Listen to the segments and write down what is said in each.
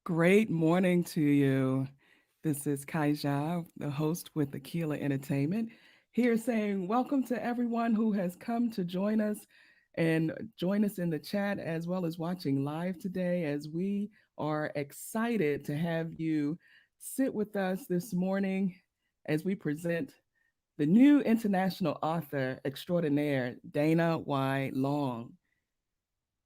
Great morning to you. This is Kaija, the host with Aquila Entertainment, here saying welcome to everyone who has come to join us and join us in the chat as well as watching live today as we are excited to have you sit with us this morning as we present the new international author extraordinaire, Dana Y. Long.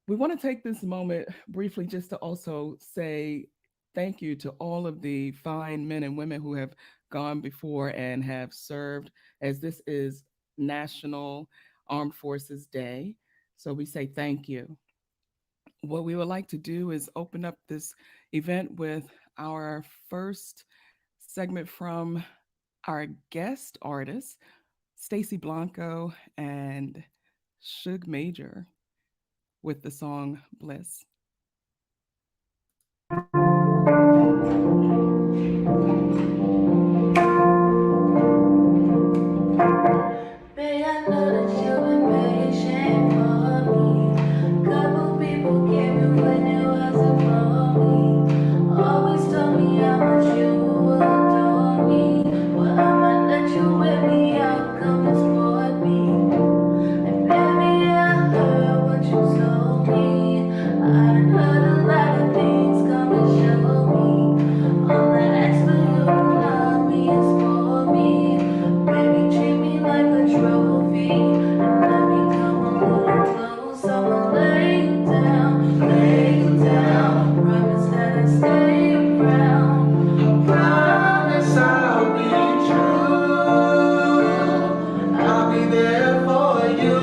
We want to take this moment briefly just to also say thank you to all of the fine men and women who have gone before and have served, as this is National Armed Forces Day. So we say thank you. What we would like to do is open up this event with our first segment from our guest artists, Stacy Blanco and Suge Major, with the song Bliss. Babe, I know that you've been patient for me. Couple people came in when it wasn't for me. Always told me how much you adore me. Well, I might let you with me, I'll come and support me. And baby, I heard what you told me. I done heard a lot of things, come and show me. All I ask for you to love me is for me. Baby, treat me like a trophy. And let me come a little close. I'ma lay you down, lay you down. Promise that I'll stay around. Promise I'll be true. I'll be there for you.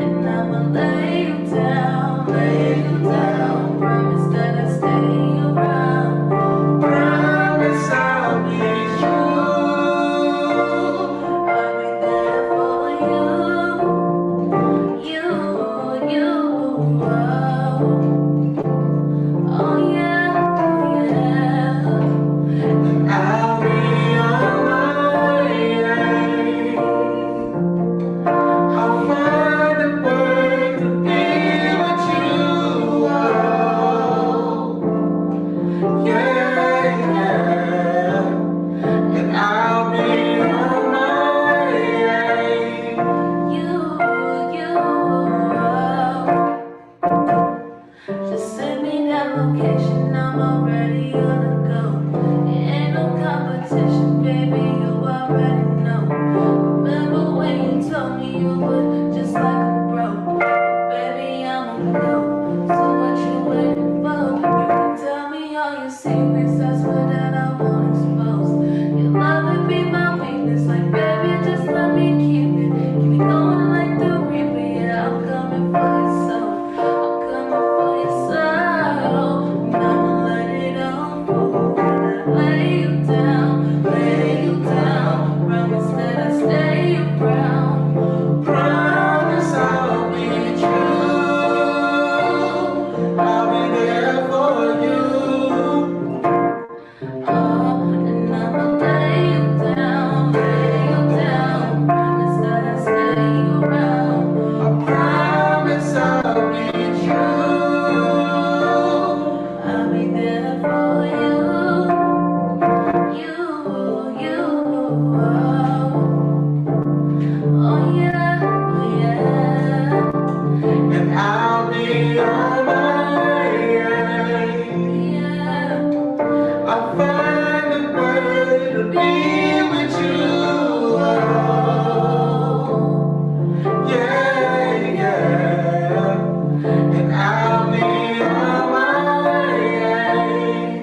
And I'ma lay you down, lay you down. Promise that I'll stay around. Promise I'll be true. I'll be there for you, oh yeah, oh yeah. And I'll be on my way. I'll find a way to be with you. Oh, yeah, yeah. And I'll be on my way. Just send me that location, I'm already on the go. It ain't no competition, baby, you already know. Remember when you told me you would, just like a bro. Baby, I'm a go. So what you waiting for? You can tell me all your secrets, I swear that I won't expose. Your love would be my weakness, like baby, just let me keep it. Keep me going like the reaper, yeah, I'm coming for your soul. I'm coming for your soul. And I'ma let it unfold. And I lay you down, lay you down. Promise that I'll stay around. Promise I'll be true. I'll be there for you. And I'ma lay you down, lay you down. Promise that I'll stay around. I promise I'll be true. I'll be there for oh yeah, oh yeah. And I'll be on my way. Yeah. I'll find a way to be with you. Oh, yeah, yeah. And I'll be on my way.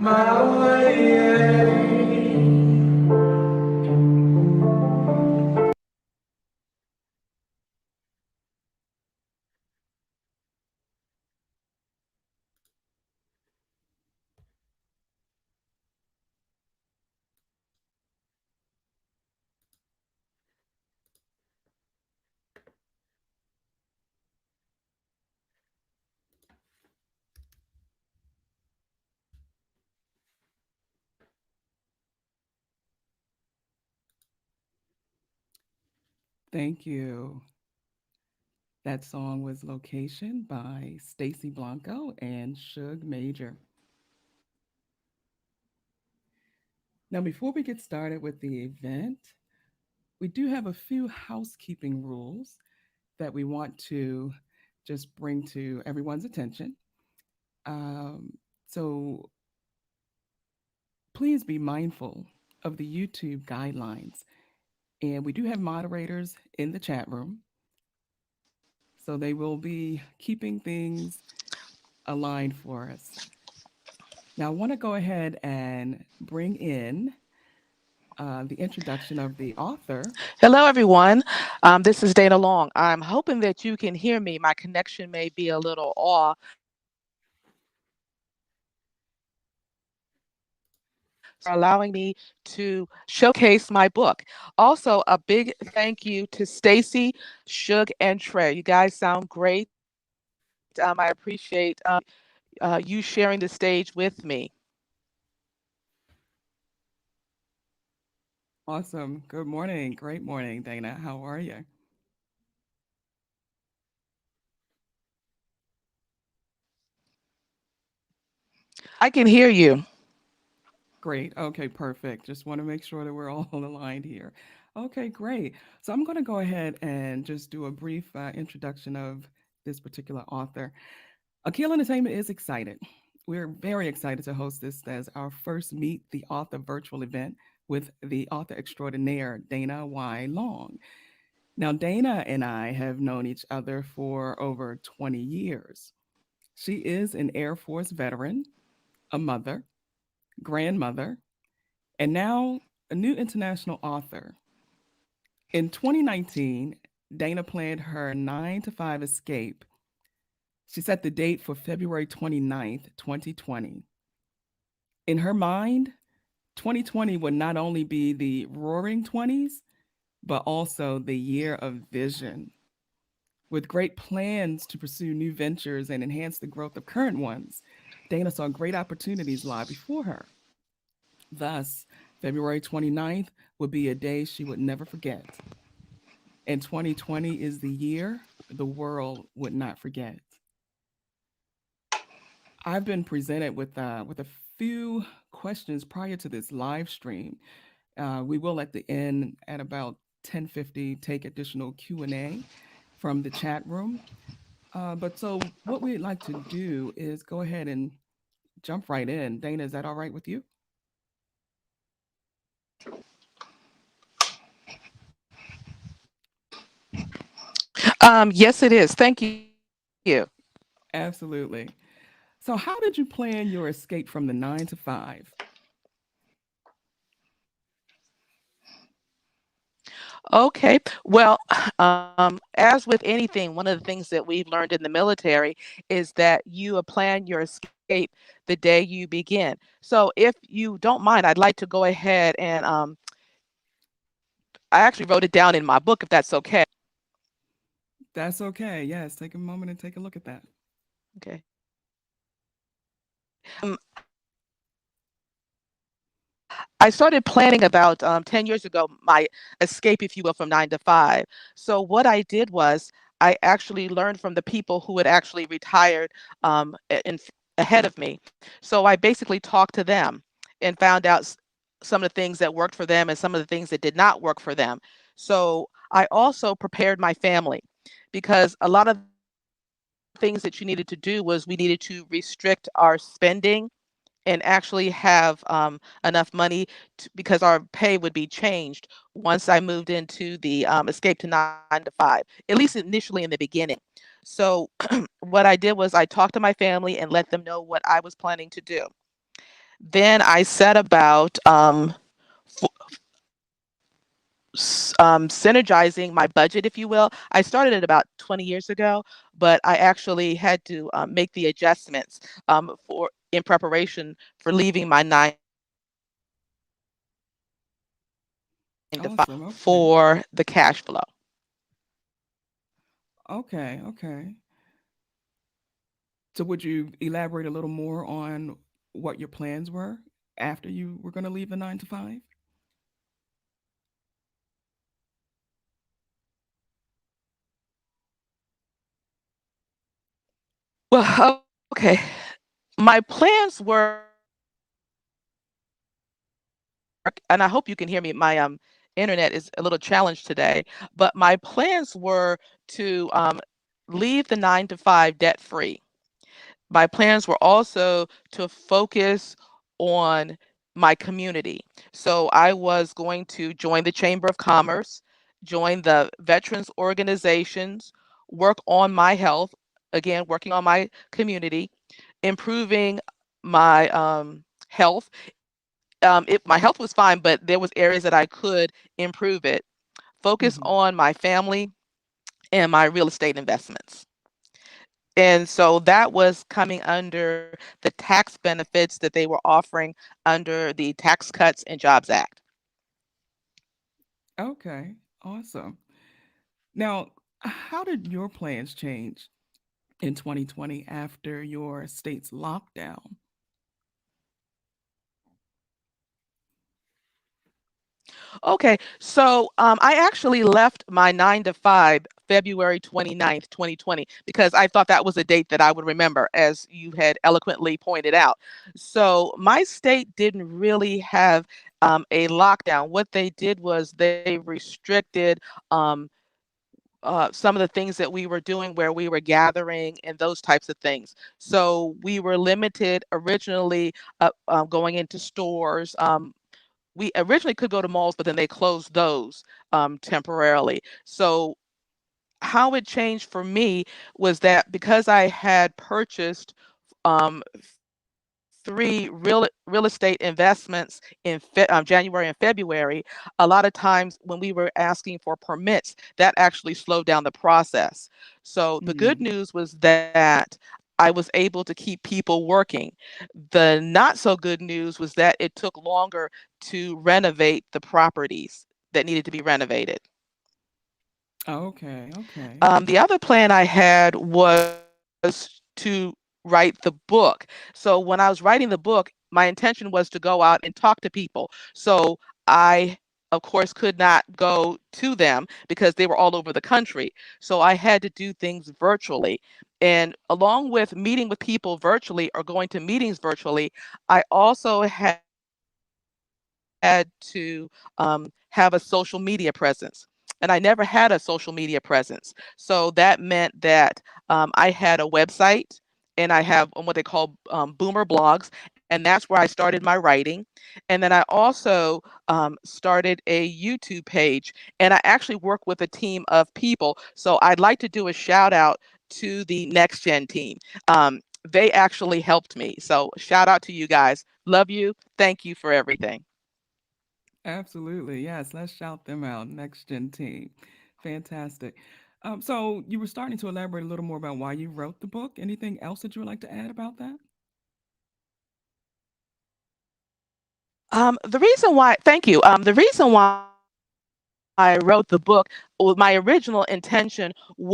My way. Thank you. That song was Location by Stacy Blanco and Suge Major. Now, before we get started with the event, we do have a few housekeeping rules that we want to just bring to everyone's attention. Um, so please be mindful of the YouTube guidelines. And we do have moderators in the chat room, so they will be keeping things aligned for us. Now, I want to go ahead and bring in the introduction of the author. Hello, everyone. This is Dana Long. I'm hoping that you can hear me. My connection may be a little off. So, allowing me to showcase my book. Also, a big thank you to Stacy, Shug, and Trey. You guys sound great. I appreciate you sharing the stage with me. Awesome. Good morning. Great morning, Dana. How are you? I can hear you. Great. Okay, perfect. Just want to make sure that we're all aligned here. Okay, great. So I'm going to go ahead and just do a brief introduction of this particular author. Aquila Entertainment is excited. We're very excited to host this as our first Meet the Author virtual event with the author extraordinaire, Dana Y. Long. Now, Dana and I have known each other for over 20 years. She is an Air Force veteran, a mother, grandmother, and now a new international author. In 2019, Dana planned her 9 to 5 escape. She set the date for February 29th, 2020. In her mind, 2020 would not only be the roaring 20s, but also the year of vision. With great plans to pursue new ventures and enhance the growth of current ones, Dana saw great opportunities lie before her. Thus, February 29th would be a day she would never forget. And 2020 is the year the world would not forget. I've been presented with a few questions prior to this live stream. We will at the end at about 10:50 take additional Q&A from the chat room. But so what we'd like to do is go ahead and jump right in. Dana, is that all right with you? Yes, it is. Thank you. Absolutely. So how did you plan your escape from the 9 to 5? Okay. Well, as with anything, one of the things that we've learned in the military is that you plan your escape the day you begin. So, if you don't mind, I'd like to go ahead and I actually wrote it down in my book, if that's okay. That's okay. Yes, take a moment and take a look at that. Okay. I started planning about 10 years ago my escape, if you will, from 9 to 5. So, what I did was I actually learned from the people who had actually retired ahead of me. So, I basically talked to them and found out some of the things that worked for them and some of the things that did not work for them. So, I also prepared my family because a lot of things that you needed to do was we needed to restrict our spending and actually have enough money because our pay would be changed once I moved into the escape to 9 to 5, at least initially in the beginning. So, what I did was I talked to my family and let them know what I was planning to do. Then I set about synergizing my budget, if you will. I started it about 20 years ago, but I actually had to make the adjustments for in preparation for leaving my 9 to 5 Awesome. Okay. for the cash flow. Okay. Okay. So would you elaborate a little more on what your plans were after you were going to leave the 9 to 5? Well, okay. My plans were, and I hope you can hear me. My internet is a little challenged today, but my plans were to leave the 9 to 5 debt free. My plans were also to focus on my community. So I was going to join the Chamber of Commerce, join the veterans organizations, work on my health, again, working on my community, improving my health. My health was fine, but there was areas that I could improve it. Focus Hmm. on my family and my real estate investments. And so that was coming under the tax benefits that they were offering under the Tax Cuts and Jobs Act. Okay, awesome. Now, how did your plans change in 2020 after your state's lockdown? Okay, so I actually left my 9 to 5 February 29th, 2020, because I thought that was a date that I would remember, as you had eloquently pointed out. So my state didn't really have a lockdown. What they did was they restricted um, some of the things that we were doing where we were gathering and those types of things. So we were limited originally going into stores. We originally could go to malls, but then they closed those temporarily. So how it changed for me was that because I had purchased three real estate investments in January and February, a lot of times when we were asking for permits, that actually slowed down the process. So the good Mm. news was that I was able to keep people working. The not so good news was that it took longer to renovate the properties that needed to be renovated. Okay, okay. The other plan I had was to write the book. So when I was writing the book, my intention was to go out and talk to people. So I, of course, could not go to them because they were all over the country. So I had to do things virtually. And along with meeting with people virtually or going to meetings virtually, I also had to have a social media presence. And I never had a social media presence. So that meant that I had a website and I have what they call boomer blogs, and that's where I started my writing. And then I also started a YouTube page, and I actually work with a team of people. So I'd like to do a shout out to the Next Gen team. They actually helped me. So shout out to you guys. Love you. Thank you for everything. Absolutely. Yes, let's shout them out. Next Gen Team. Fantastic. So you were starting to elaborate a little more about why you wrote the book. Anything else that you would like to add about that? The reason why, thank you. The reason why I wrote the book, well, my original intention was to,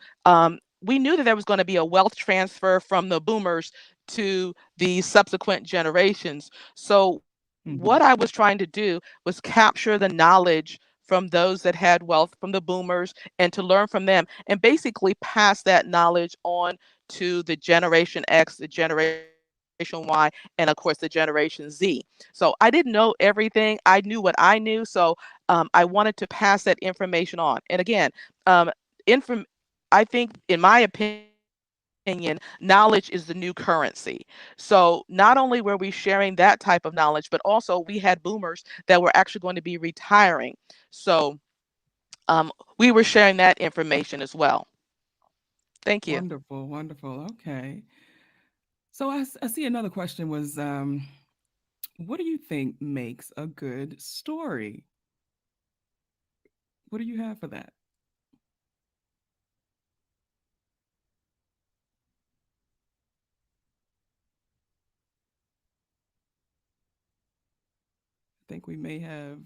we knew that there was going to be a wealth transfer from the boomers to the subsequent generations. So, what I was Hmm. trying to do was capture the knowledge from those that had wealth from the boomers and to learn from them and basically pass that knowledge on to the Generation X, the Generation Y, and of course the Generation Z. So I didn't know everything. I knew what I knew. So I wanted to pass that information on. And again, um, inform- I think, in my opinion, knowledge is the new currency. So not only were we sharing that type of knowledge, but also we had boomers that were actually going to be retiring. So we were sharing that information as well. Thank you. Wonderful, wonderful. Okay. So I see another question was, what do you think makes a good story? What do you have for that? I think we may have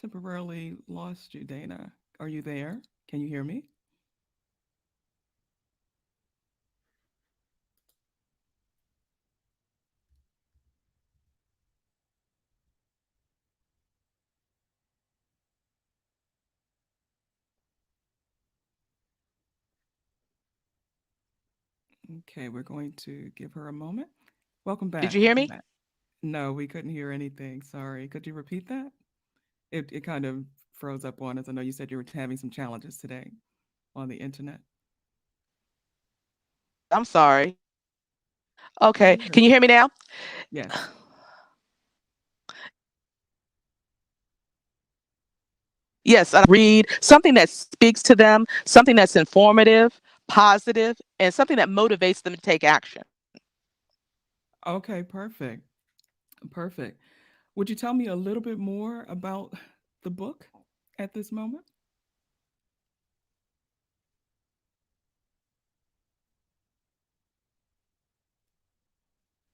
temporarily lost you, Dana. Are you there? Can you hear me? Okay, we're going to give her a moment. Welcome Did back. you hear Welcome me? back. No, we couldn't hear anything. Sorry. Could you repeat that? It kind of froze up on us. I know you said you were having some challenges today on the internet. I'm sorry. Okay. You're Can good. you hear me now? Yes. Yes, and read something that speaks to them, something that's informative, positive, and something that motivates them to take action. Okay, perfect. Perfect. Would you tell me a little bit more about the book at this moment?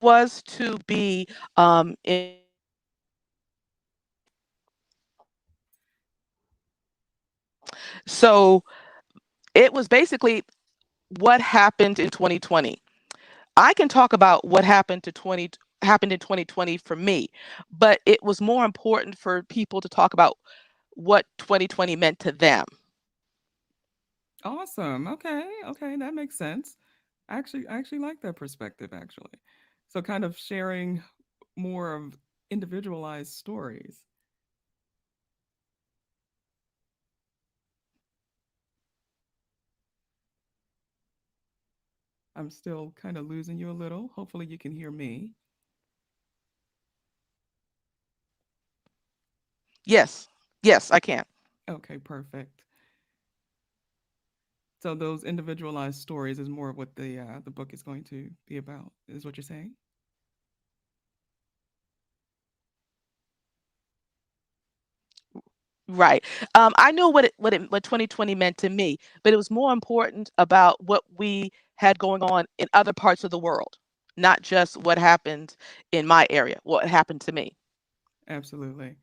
Was to be in so it was basically what happened in 2020. I can talk about what happened in 2020 for me, but it was more important for people to talk about what 2020 meant to them. Awesome. Okay. Okay, that makes sense. I actually like that perspective actually. So kind of sharing more of individualized stories. I'm still kind of losing you a little. Hopefully you can hear me. Yes, yes, I can. Okay, perfect. So those individualized stories is more of what the book is going to be about, is what you're saying? Right. I know what 2020 meant to me, but it was more important about what we had going on in other parts of the world, not just what happened in my area, what happened to me. Absolutely.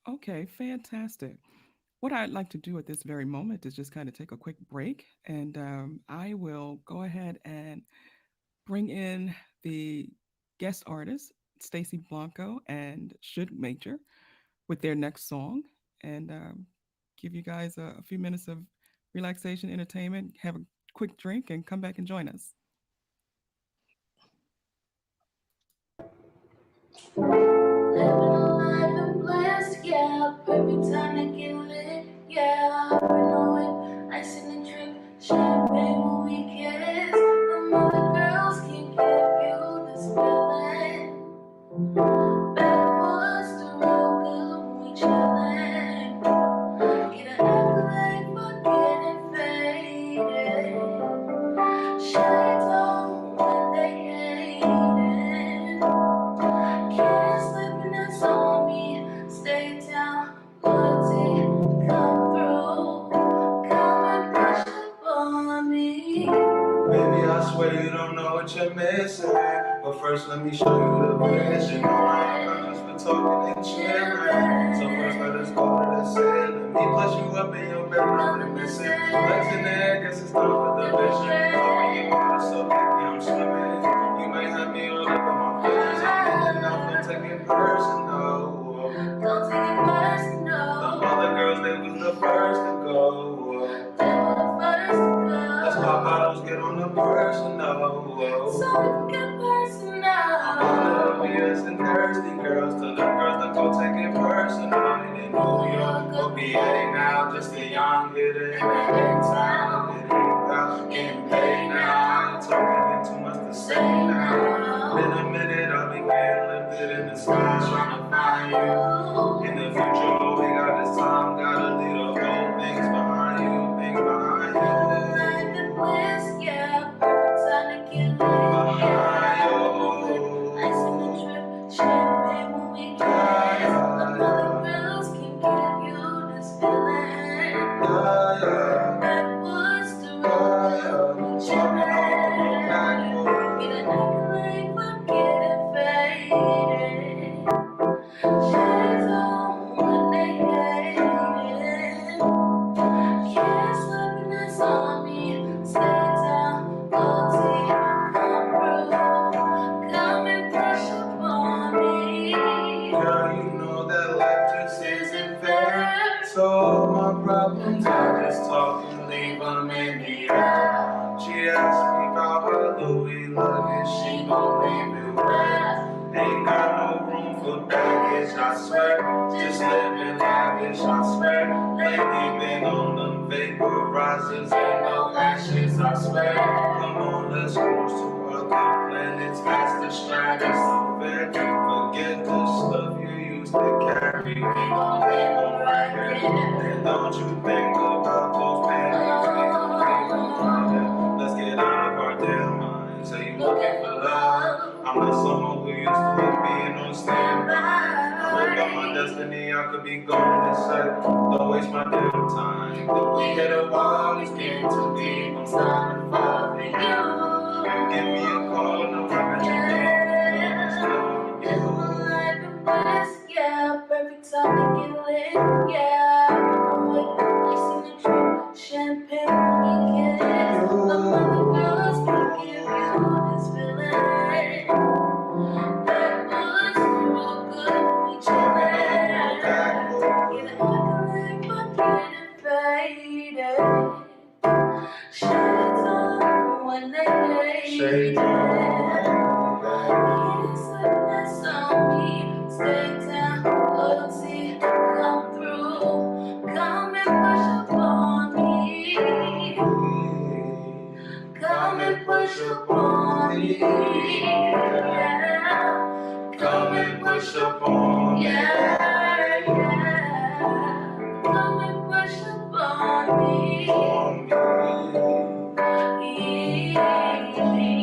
Okay, fantastic. What I'd like to do at this very moment is just kind of take a quick break, and I will go ahead and bring in the guest artist, Stacy Blanco and Should Major, with their next song, and give you guys a few minutes of relaxation, entertainment, have a quick drink, and come back and join us. Living a life in bliss, yeah. Perfect time to get lit, yeah. Hopping on it, ice in the drip, champagne when we kiss. The other girls can give you this feeling. Backwoods, the real good when we chillin'. Get an accolade for getting faded. Shades on when they hating. Can't slip in that's on me. Stay down, loyalty, come through. Come and push up on me. Baby, I swear you don't know what you're missing. But first, let me show you the vision. No, I ain't come just for talking and chilling. So first, let us go to the ceiling. Me plus you up in your bed, nothing missing. Legs in the air, guess it's time for the vision. When you water so thick, I'm swimming. You might have me all up in my feelings. I'm in and out, don't take it personal. Don't take it personal. The other girls, they was the first to go. They were the first to go. Let's pop bottles, get on the personal. So we can get personal. I'm one of us and thirsty girls. Tell the girls to go take it personal. In New York or PA now, just a young hitter in the town. It ain't about getting paid now. I ain't talking, ain't too much to say now. Been a minute, I've been getting lifted in the sky, trying to find you. In the future, all we got is time. Gotta leave the old things behind you, things behind you. Life in bliss, yeah. Perfect time to get lit, yeah. Ice in the drip, champagne when we kiss. The other girls can give you this feeling. Backwoods, the road, we chillin'. Get an accolade for getting faded. Shades on when they hating. Can't slip in that's on me. Stay down, loyalty, come through. Come and push up on me. Girl, you know that life just isn't fair. So all my problems, I just talk and leave them in the air. She asked me about her stylish, I swear. Lately been on them vaporizers, ain't no ashes, I swear. Come on, let's cruise to other planets, past the stratus of fair. Forget the stuff you used to carry. We gon' live right here. And don't you think about those panties, we gon' ride. Let's get out of our damn minds. Say you looking for love. I'm not someone who used to being on standby. I know about my destiny, I could be gone in a second. Don't waste my damn time. If we hit a wall, it's getting too deep. I'm starting to fall for you. You give me a call, no, I bet you don't. It's like a blast, yeah. Perfect time to get lit, yeah. I'm with ice in the drink, champagne, we kiss. The mother girls can give you this feeling. That was real good, we chillin'. Get ugly, but getting faded. Shades on when they lay down. Kiss goodness on me, stay down, loyalty, come through. Come and push up on me. Come and push up on me. Yeah. Come and push up on me. Yeah, yeah. Come and push up on me.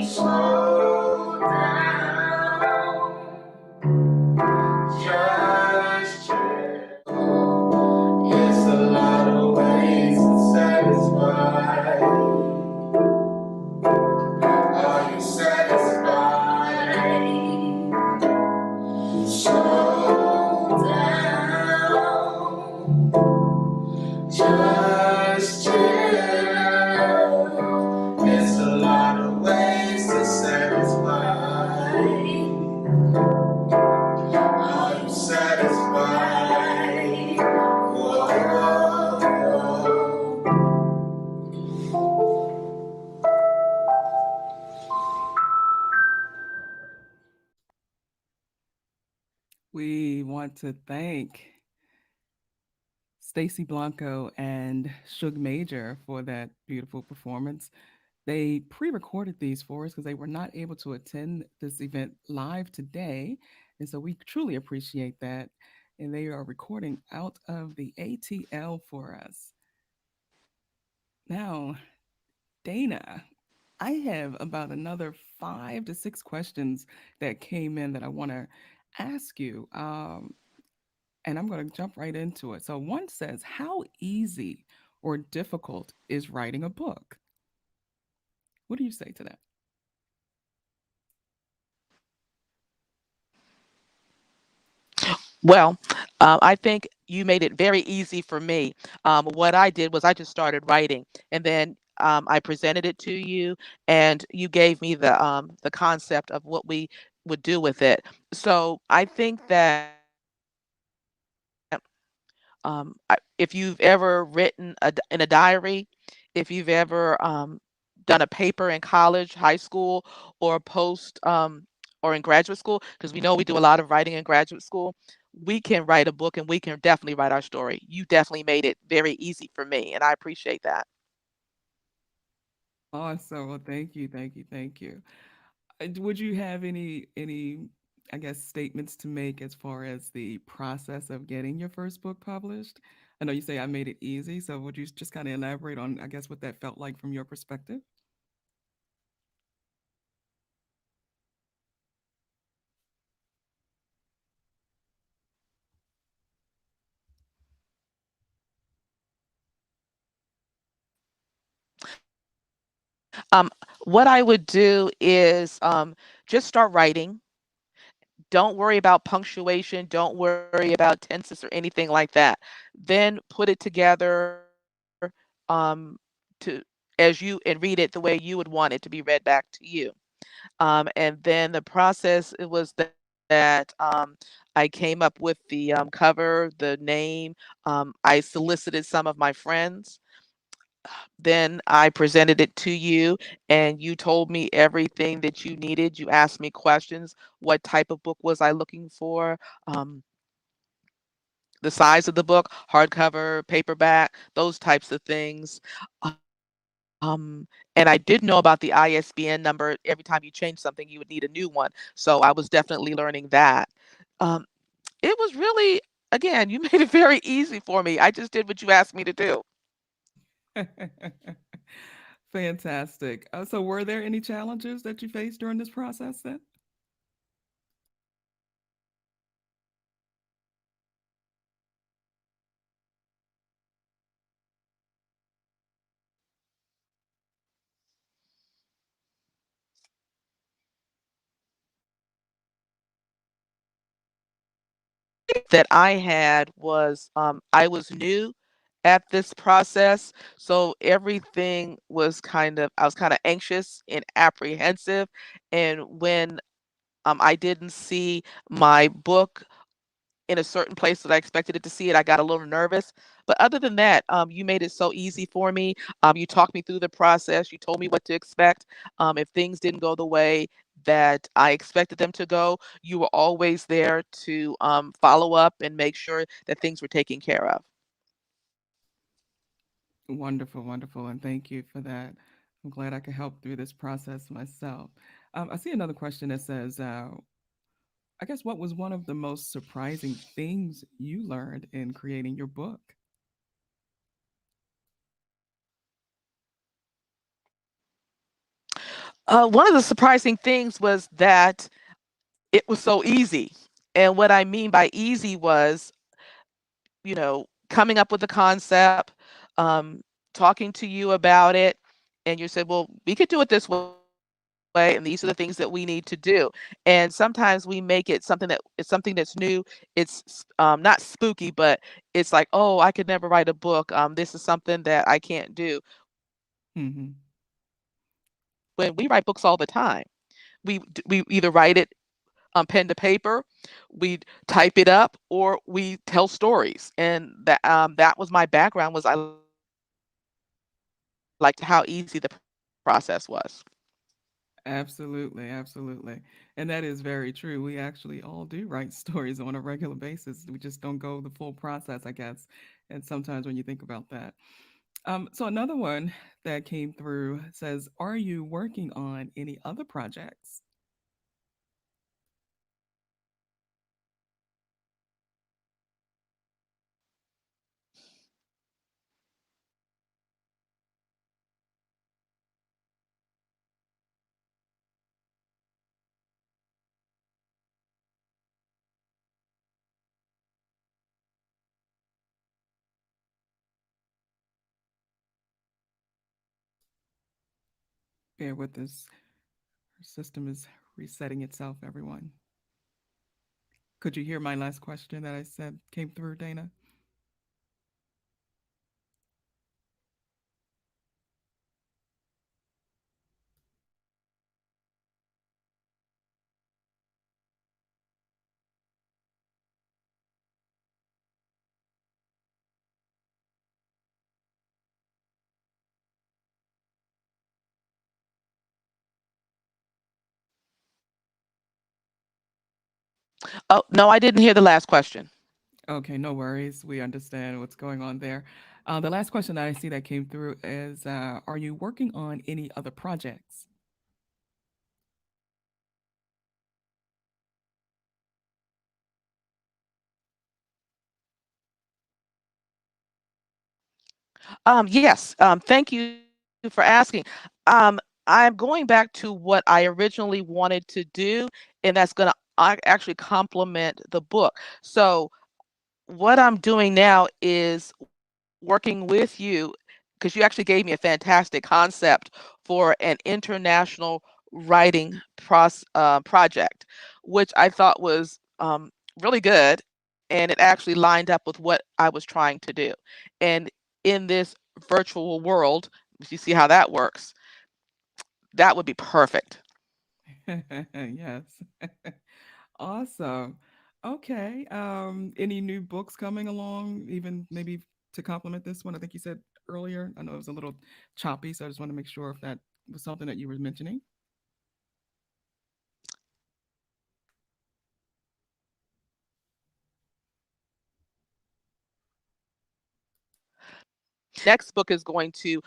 Slow down. Just chill. It's a lot of ways to satisfy. Are you satisfied? Slow down, just chill. It's a lot of ways to satisfy. Are you satisfied? Whoa, whoa, We want to thank Stacy Blanco and Suge Major for that beautiful performance. They pre recorded these for us because they were not able to attend this event live today. And so we truly appreciate that. And they are recording out of the ATL for us. Now, Dana, I have about another 5 to 6 questions that came in that I want to ask you. And I'm going to jump right into it. So, one says, how easy or difficult is writing a book? What do you say to that? Well, I think you made it very easy for me. What I did was I just started writing, and then I presented it to you, and you gave me the concept of what we would do with it. So I think that if you've ever written in a diary, if you've ever done a paper in college, high school, or or in graduate school, because we know we do a lot of writing in graduate school, we can write a book and we can definitely write our story. You definitely made it very easy for me, and I appreciate that. Awesome. Well, thank you, thank you, thank you. Would you have any I guess statements to make as far as the process of getting your first book published? I know you say I made it easy, so would you just kind of elaborate on I guess what that felt like from your perspective? What I would do is just start writing. Don't worry about punctuation. Don't worry about tenses or anything like that. Then put it together to as you and read it the way you would want it to be read back to you. And then the process it was that I came up with the cover, the name. I solicited some of my friends. Then I presented it to you, and you told me everything that you needed. You asked me questions. What type of book was I looking for? Um, the size of the book, hardcover, paperback, those types of things. And I did know about the ISBN number. Every time you change something, you would need a new one. So I was definitely learning that. Um, it was really, again, you made it very easy for me. I just did what you asked me to do. Fantastic. So, were there any challenges that you faced during this process then? That I had was I was new at this process, so everything was I was kind of anxious and apprehensive. And when I didn't see my book in a certain place that I expected it to see it, I got a little nervous. But other than that, you made it so easy for me. You talked me through the process. You told me what to expect. If things didn't go the way that I expected them to go, you were always there to follow up and make sure that things were taken care of. Wonderful, wonderful. And thank you for that. I'm glad I could help through this process myself. I see another question that says, I guess, what was one of the most surprising things you learned in creating your book? One of the surprising things was that it was so easy. And what I mean by easy was, coming up with the concept, um, talking to you about it, and you said, "Well, we could do it this way, and these are the things that we need to do." And sometimes we make it something that's new. Not spooky, but it's like, "Oh, I could never write a book. This is something that I can't do." When we write books all the time, we either write it pen to paper, we type it up, or we tell stories. And that was my background. Was I liked how easy the process was. Absolutely, absolutely. And that is very true. We actually all do write stories on a regular basis. We just don't go the full process, I guess. And sometimes when you think about that. So another one that came through says, are you working on any other projects? Bear with us. Our system is resetting itself, everyone. Could you hear my last question that I said came through, Dana? Oh, no, I didn't hear the last question. Okay, no worries. We understand what's going on there. The last question that I see that came through is, are you working on any other projects? Yes, thank you for asking. Um, I'm going back to what I originally wanted to do, and that's going to actually complement the book. So, what I'm doing now is working with you because you actually gave me a fantastic concept for an international writing project, which I thought was really good, and it actually lined up with what I was trying to do. And in this virtual world, if you see how that works, that would be perfect. Yes. Awesome. Okay. Any new books coming along, even maybe to complement this one? I think you said earlier. I know it was a little choppy, so I just want to make sure if that was something that you were mentioning. next book is going to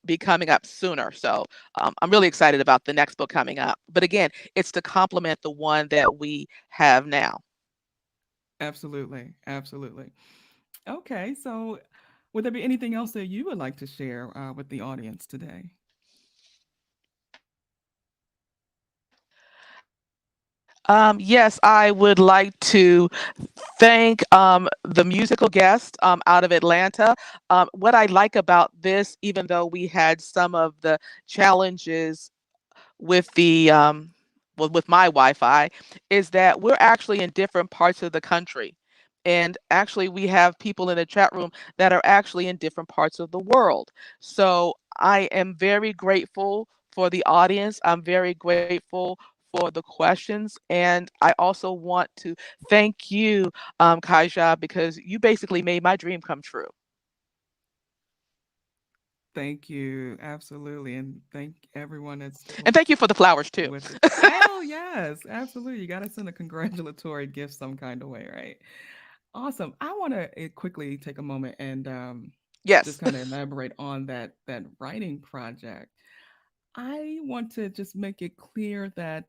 be coming up sooner. So I'm really excited about the next book coming up. But again, it's to complement the one that we have now. Absolutely. Absolutely. Okay. So, would there be anything else that you would like to share with the audience today? Yes, I would like to thank the musical guest out of Atlanta. What I like about this, even though we had some of the challenges with the well, with my Wi-Fi, is that we're actually in different parts of the country. And actually, we have people in the chat room that are actually in different parts of the world. So I am very grateful for the audience. I'm very grateful for the questions. And I also want to thank you, Kaija, because you basically made my dream come true. Thank you. Absolutely. And thank everyone that's And thank you for the flowers too. with us. Oh, yes. Absolutely. You got to send a congratulatory gift some kind of way, right? Awesome. I want to quickly take a moment and just Yes. kind of elaborate on that writing project. I want to just make it clear that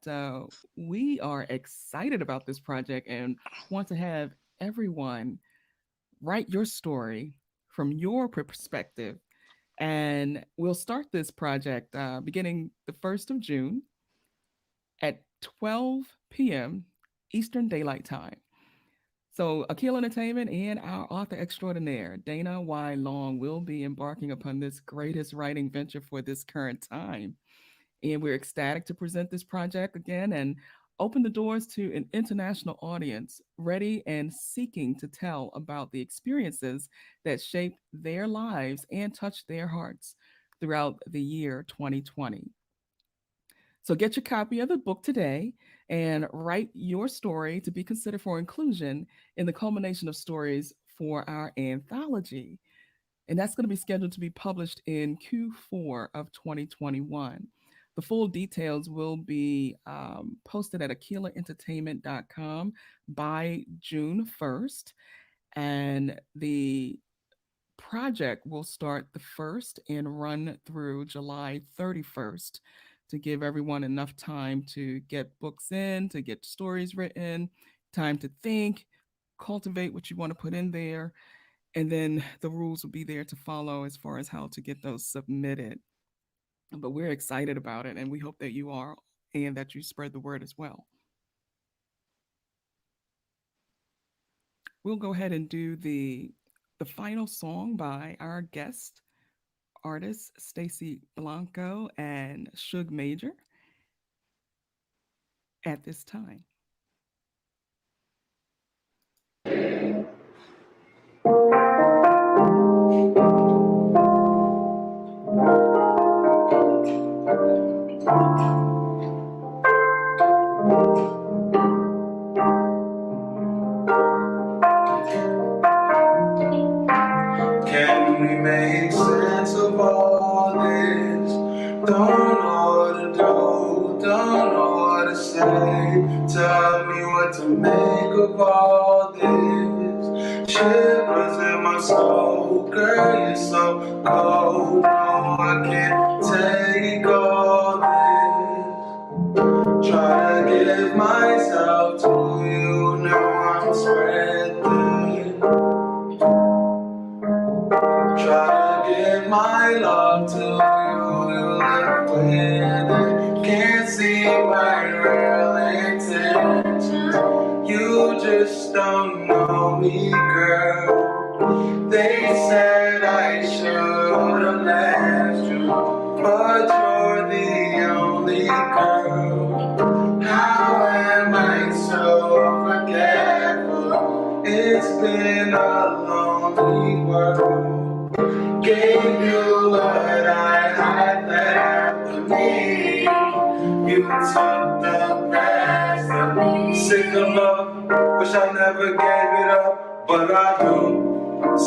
we are excited about this project and want to have everyone write your story from your perspective. And we'll start this project beginning the 1st of June at 12 p.m. Eastern Daylight Time. So, Akil Entertainment and our author extraordinaire, Dana Y. Long, will be embarking upon this greatest writing venture for this current time. And we're ecstatic to present this project again and open the doors to an international audience ready and seeking to tell about the experiences that shaped their lives and touched their hearts throughout the year 2020. So get your copy of the book today and write your story to be considered for inclusion in the culmination of stories for our anthology. And that's going to be scheduled to be published in Q4 of 2021. The full details will be posted at aquilaentertainment.com by June 1st. And the project will start the 1st and run through July 31st to give everyone enough time to get books in, to get stories written, time to think, cultivate what you want to put in there, and then the rules will be there to follow as far as how to get those submitted. But we're excited about it, and we hope that you are and that you spread the word as well. We'll go ahead and do the final song by our guest artists Stacy Blanco and Suge Major at this time. Can we make sense of all this? Don't know what to do, don't know what to say. Tell me what to make of all this. Shivers in my soul, girl, you're so cold. No, I can't take all this. Try to give myself to you, now I'm spread thin. Try to give my love to you, you live with it. Can't see my real intentions. You just don't know me, girl. They said I should've left you, but you're the only girl. How am I so forgetful? It's been a lonely world. Gave you what I had left of me. You took the best of me. Sick of love, wish I never gave it up, but I do.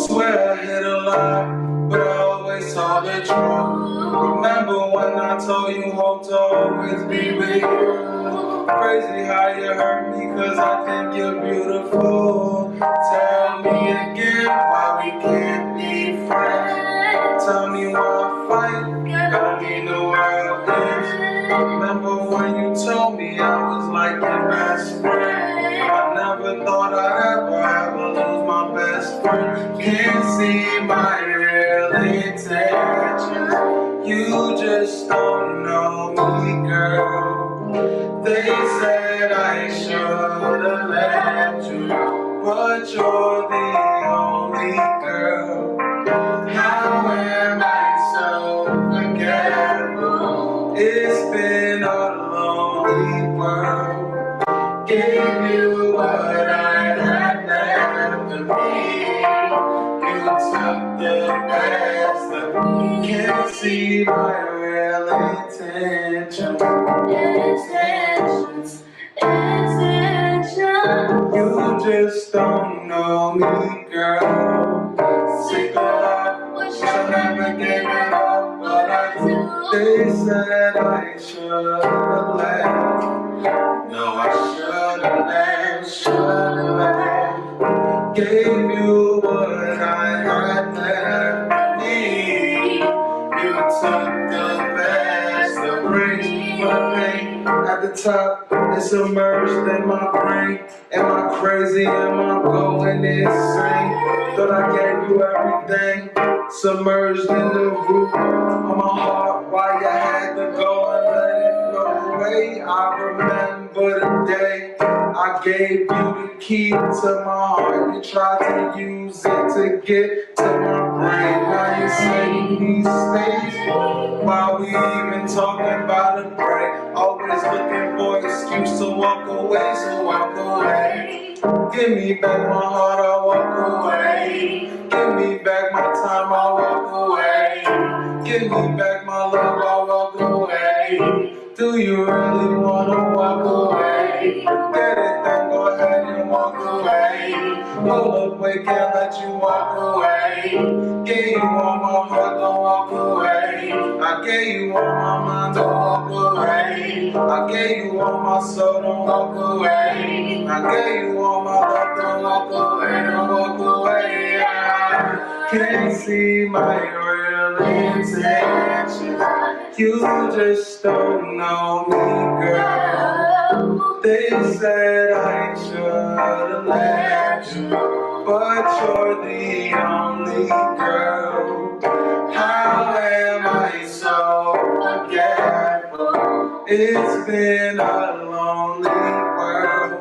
Swear I hit a lie, but I always told the truth. Remember when I told you hope to always be with you? Crazy how you hurt me, cause I think you're beautiful. Tell me again why we can't be friends. my real intentions. You just don't know me, girl. They said I should've let you, but you're the only girl. How am I so forgettable? It's been a lonely world. Gave you what I had left of me. You took the best of me. Can't see my real intentions. You just don't know me, girl. Sick of wish I never gave it up, but I do. They said I should've left. No, I should've left. Gave you what I had left of me. You took the best of brings my pain. At the top, it's submerged in my brain. Am I crazy? Am I going insane? Thought I gave you everything. Submerged in the roof of my heart. Why you had to go and let it flow away? I remember the day I gave you the key to my heart. You tried to use it to get to my brain. Now you say you need space. Why we even talking about a break? Always looking for an excuse to walk away, so walk away. Give me back my heart, I'll walk away. Give me back my time, I'll walk away. Give me back my love, I'll walk away. Do you really wanna walk away? Get it, then go ahead and walk away. Hold up, wait, can't let you walk away. Gave you all my heart, don't walk away. I gave you all my mind, don't walk away. I gave you all my soul, don't walk away. I gave you all my love, don't walk away, don't walk away. I can't see my real intention. You just don't know me, girl. They said I should've let you, but you're the only girl. How am I so forgetful? It's been a lonely world.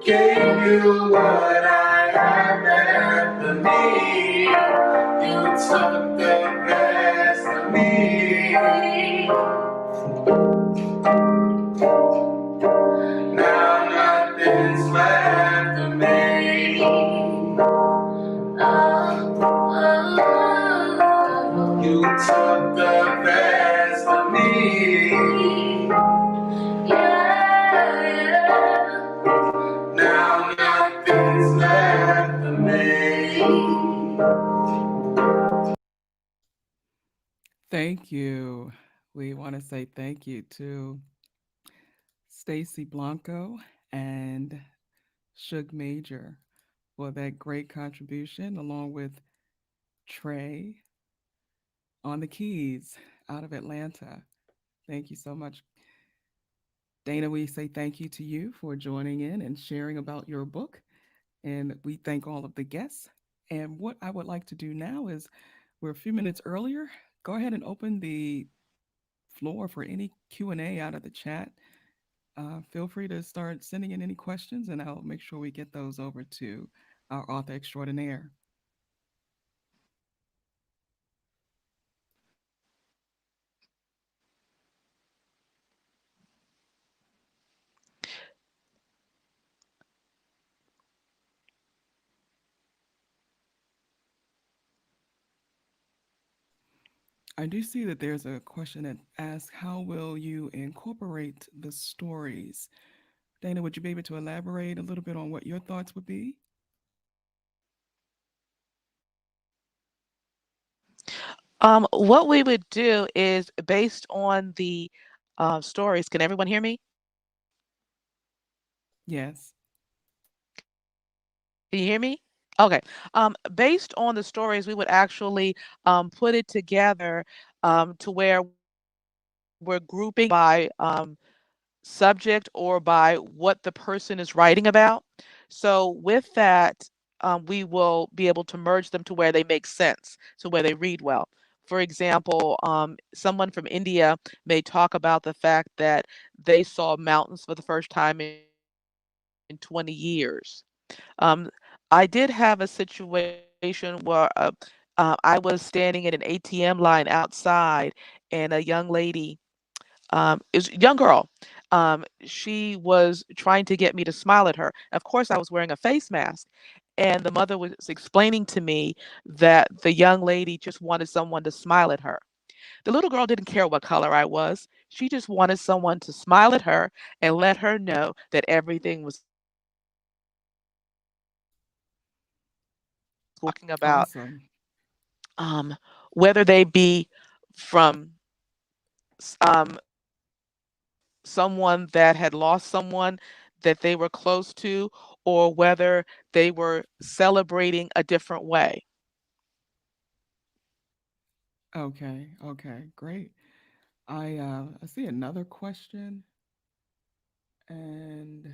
Gave you what I had left of me. You took the best of me. Now nothing's left of me. You took the best of me. Now nothing's left of me. Thank you. We want to say thank you to Stacy Blanco and Shug Major for that great contribution, along with Trey on the keys out of Atlanta. Thank you so much. Dana, we say thank you to you for joining in and sharing about your book. And we thank all of the guests. And what I would like to do now is we're a few minutes earlier. Go ahead and open the floor for any Q&A out of the chat. Feel free to start sending in any questions, and I'll make sure we get those over to our author extraordinaire. I do see that there's a question that asks, how will you incorporate the stories? Dana, would you be able to elaborate a little bit on what your thoughts would be? What we would do is based on the stories. Can everyone hear me? Yes. Can you hear me? Okay. Based on the stories, we would actually put it together to where we're grouping by subject or by what the person is writing about. So with that, we will be able to merge them to where they make sense, to where they read well. For example, someone from India may talk about the fact that they saw mountains for the first time in 20 years. Um, I did have a situation where I was standing in an ATM line outside, and a young lady is a young girl. She was trying to get me to smile at her. Of course, I was wearing a face mask, and the mother was explaining to me that the young lady just wanted someone to smile at her. The little girl didn't care what color I was. She just wanted someone to smile at her and let her know that everything was okay. So I was talking about Awesome. whether they be from someone that had lost someone that they were close to, or whether they were celebrating a different way. Okay. Okay. Great. I see another question, and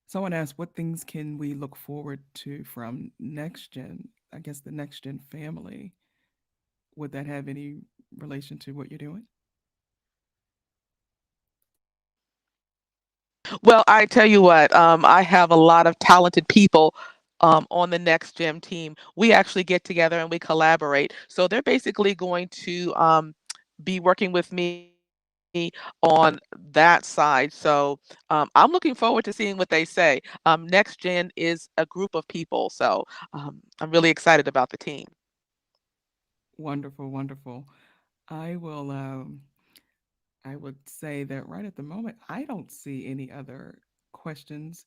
someone asked, "What things can we look forward to from next gen? I guess the next gen family. Would that have any relation to what you're doing?" Well, I tell you what, I have a lot of talented people on the Next Gem team. We actually get together and we collaborate. So they're basically going to be working with me on that side. So I'm looking forward to seeing what they say. Next Gen is a group of people. So I'm really excited about the team. Wonderful. Wonderful. I will. I would say that right at the moment, I don't see any other questions,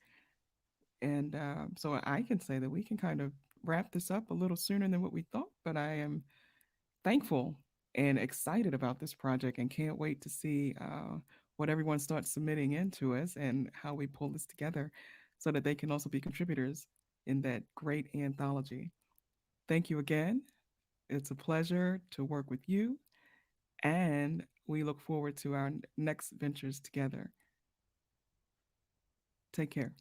and so I can say that we can kind of wrap this up a little sooner than what we thought. But I am thankful and excited about this project and can't wait to see what everyone starts submitting into us and how we pull this together so that they can also be contributors in that great anthology. Thank you again. It's a pleasure to work with you, and we look forward to our next ventures together. Take care.